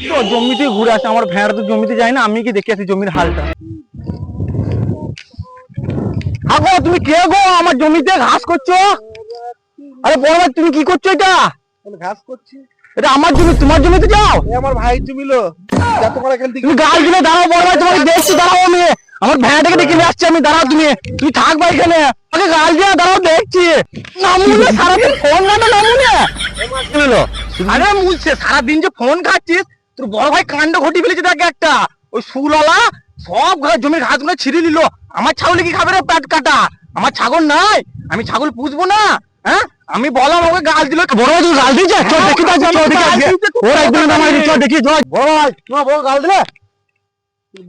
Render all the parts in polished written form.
তো জমিতে ঘুরে আসে, আমার ভেড়া তো জমিতে যায় না, আমি কি দেখে আসি জমির হালটা। আগো তুমি কে গো, আমার জমিতে ঘাস করছো? আরে বড় ভাই তুমি কি করছো এটা? ঘাস করছি। এটা আমার জমি, তোমার জমিতে যাও? আমার ভাই জমি লো, যা তোমার এখান থেকে। তুমি গাল দিলে দাঁড়াও বড় ভাই, তোমাকে দেখছি, দাঁড়াও আমি আমার ভেড়াটাকে ডেকে নিয়ে আসছি আমি, দাঁড়াও তুমি, তুমি থাকবা এখানে, আমাকে গাল দিয়ে দাঁড়াও দেখছি। নামুনে সারাদিন ফোন ঘাটা, নামুনে আরে মুলছে সারাদিন যে ফোন খাচ্ছিস, তোর বড় ভাই কাণ্ড ঘটি ফেলেছে তাকে একটা, ওই সুলালা সব জমির ঘাস গুলো ছিঁড়ে নিল। আমার ছাগলে কি খাবে রে পেট কাটা? আমার ছাগল নাই, আমি ছাগল পুষবো না? হ্যাঁ আমি বললাম ওকে গাল দিল, বড় ভাই তুমি গাল দিয়েছে, চল দেখি তো, চল দেখি ওর একদিন নামাই চল দেখি, চল বড় ভাই তোমার বড় গাল দিলে।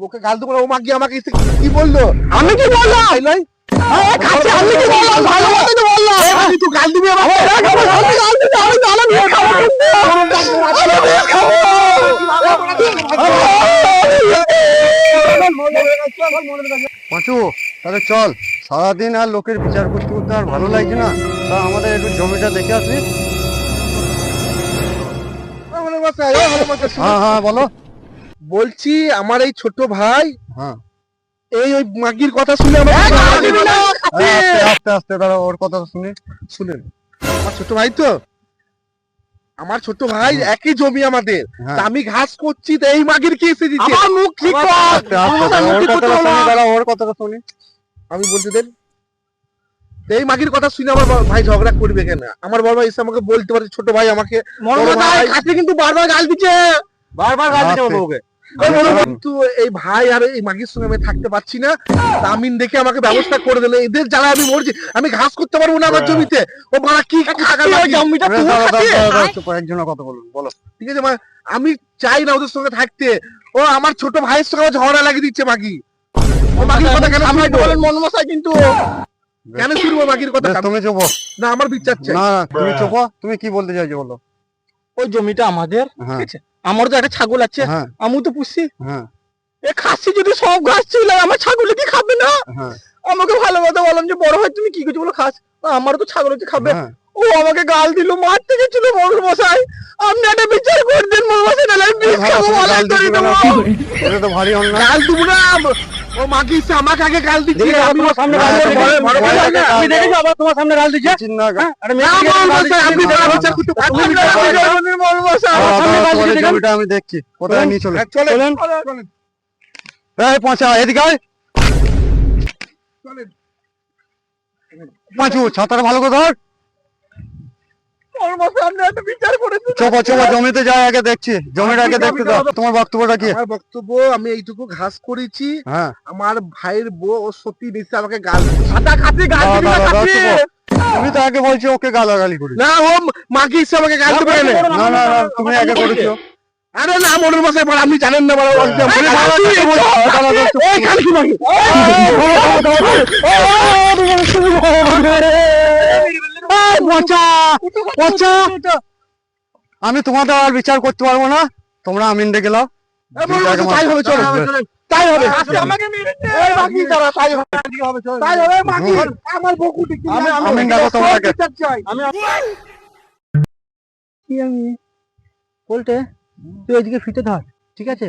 ওকে গাল দেবো না, ও মাগি আমাকে এসে কি বললো? আমি কি বললাম? খাচ্ছি আমি কি বললাম? ভালো মতো তো বললাম। তুই গাল দিবি আমাকে? পাঁচু তাহলে চল, সারাদিন আর লোকের বিচার করতে করতে আর ভালো লাগছে না, তা আমাদের একটু জমিটা দেখে আসি। হ্যাঁ হ্যাঁ বলো। বলছি আমার এই ছোট ভাই, হ্যাঁ এই ওই মাগির কথা শুনে আমার আস্তে আস্তে দাঁড়া, ওর কথা শুনি। শুনেন, আমার ছোট ভাই তো, আমার ছোট ভাই একই জমি আমাদের, তা আমি ঘাস করছি, তো এই মাগির কি এসে দিচ্ছে? আমার মুখ ঠিক কর, ওর কথাটা শুনি, দাঁড়া ওর কথাটা শুনি। আমি বলতে দেন, তো এই মাগির কথা শুনে আমার ভাই ঝগড়া করবে কেন? আমার বড় ভাই এসে আমাকে বলতে পারে ছোট ভাই আমাকে খাচ্ছি কিন্তু বারবার গাল দিচ্ছে, বারবার গাল দিচ্ছে আমার বউকে। কিন্তু এই ভাই আর এই মাগির সঙ্গে আমি থাকতে পারছি না, তা আমিন দেখে আমাকে ব্যবস্থা করে দিলে, এদের জ্বালা আমি মরছি, আমি ঘাস করতে পারবো না আমার জমিতে। ও মারা কি জমিটা একজনের কথা বলুন, বলো। ঠিক আছে আমি চাই না ওদের সঙ্গে থাকতে, ও আমার ছোট ভাইয়ের সঙ্গে আমার ঝগড়া লাগিয়ে দিচ্ছে মাগি। ও মাগির কথা কেন বলেন মন মশাই, কিন্তু কেন শুনবো মাগির কথা? তুমি চুপ, না আমার বিচার চাই। না তুমি চুপ, তুমি কি বলতে চাইছো বলো। ওই জমিটা আমাদের, ঠিক আছে, আমার তো একটা ছাগল আছে, আমি তো পুষছি, এ খাসি যদি সব ঘাস ছিল, আমার ছাগলে কি খাবে না? আমাকে ভালো কথা বললাম যে বড় ভাই তুমি কি করছো বলো, খাস, আমার তো ছাগল হচ্ছে খাবে। ও আমাকে গাল দিল, মারতে গেছিল মরুর মশাই, আপনি একটা বিচার করে দেন মরুর মশাই, নাহলে আমি বিষ খাবো, মালাই করে দেবো। এটা তো ভারী অন্যায়। গাল দেবো না, ও মাগি এসে আমাকে আগে গাল দিচ্ছে। আমি তোমার সামনে গাল দিচ্ছি, আমি দেখেছি আবার তোমার সামনে গাল দিচ্ছে। আরে আপনি বিচার করতে পারবেন না মরুর মশাই। জমিটা আমি দেখছি, কোথায় নিয়ে চলে চলেন এই পৌঁছা এদিকে আয়। চলেন। পাঁচু ছাতাটা ভালো করে ধর। মরুর মশাই আপনি একটা বিচার করেছেন। চোপা চোপা জমিতে যাই, আগে দেখছি, জমিটা আগে দেখতে দাও। তোমার বক্তব্যটা কি? আমার বক্তব্য, আমি এইটুকু ঘাস করেছি, আমার ভাইয়ের বউ ও সত্যি নিচ্ছে আমাকে গাল সাদা খাসি গাল দিবি না, খাসি। তুমি তো আগে বলছো ওকে গালাগালি করি। না, ও মাগি এসে আমাকে গাল দেবে না। না না না তুমি আগে করেছো। আরে না মরুর মশাই বল, আপনি জানেন না বড় আমি তোমাদের আর বিচার করতে পারবো না, তোমরা আমিন ডেকে লাও। তাই হবে, চলো তাই হবে। আমার বকুটি আমিন ডাকো তোমাকে। বলতে তুই ওইদিকে ফিতে ধর, ঠিক আছে,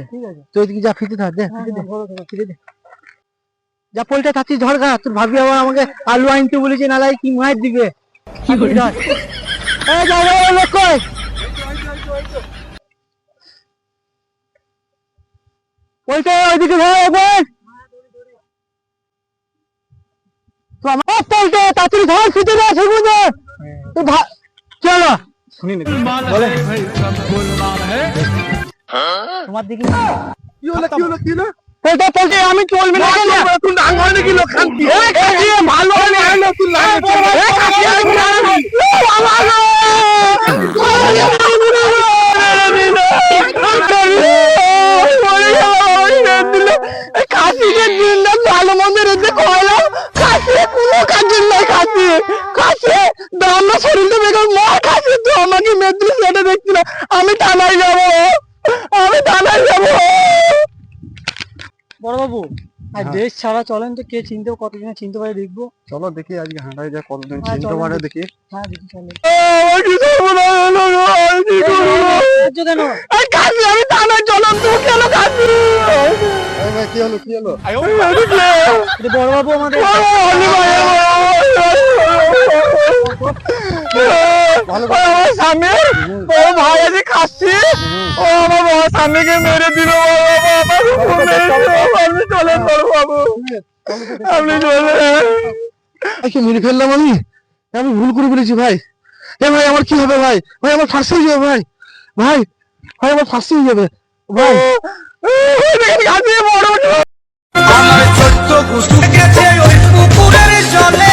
তুই ওইদিকে যা ফিতে ধর, দে ফিতে দে, যা পোলটা থাকছিস ধর গা, তোর ভাবি আবার আমাকে আলু আনতে বলেছে, নালাই কি মায়ের দিবে। কি করি ধর, এই যা লোক কই, পোলটা ওইদিকে ধর, বল তো আমার পোলটা তাড়াতাড়ি ধর, ফিতে দে, সেগুলো দে তো চলো শুনি না বলে তোমার দিকে কি হলো কি হলো কি হলো? পোলটা পোলটা আমি চলবে না কেন? তুই না হয় কি লোক খান্তি ভালো হয় না, তুই খাসিকে দিন ভালো মন্দ রেখে খোয়ালাম, খাসি কোনো কাজের নাই, খাসি খাসি দাম শরীরটা বেকার মার, খাসি তো আমাকে মেদিনী সেটা দেখছিল, আমি থানায় যাবো, আমি থানায় যাবো। বড় বাবু আর দেশ ছাড়া চলেন তো কে চিনতে কতদিনে চিনতে পারে দেখবো। চলো দেখি আজকে হাঁটাই যা কতদিন হ্যাঁ, চিনতে চলো পারে দেখি। দেখি। হ্যাঁ দেখি চলেন। আমার কি সর্বনাশ হলো গো, আমি কি করবো? আচ্ছা কেন এই কাশি, আমি থানায় চলুন, তুই কেন কাশি? এই ভাই কি হলো কি হলো? এটা বড়বাবু আমাদের আমার স্বামী, ও ভাই আজ খাচ্ছি, ও আমার বাবা স্বামীকে মেরে দিল। আপনি চলেন বড়বাবু, আপনি চলেন। কি মেরে ফেললাম আমি? আমি ভুল করে ফেলেছি ভাই। এ ভাই আমার কি হবে ভাই? ভাই আমার ফাঁসি হয়ে যাবে ভাই। ভাই ভাই আমার ফাঁসি হয়ে যাবে ভাই। কাশি বড় আমার ছোট্ট কুসুম গেছে ওই পুকুরের জলে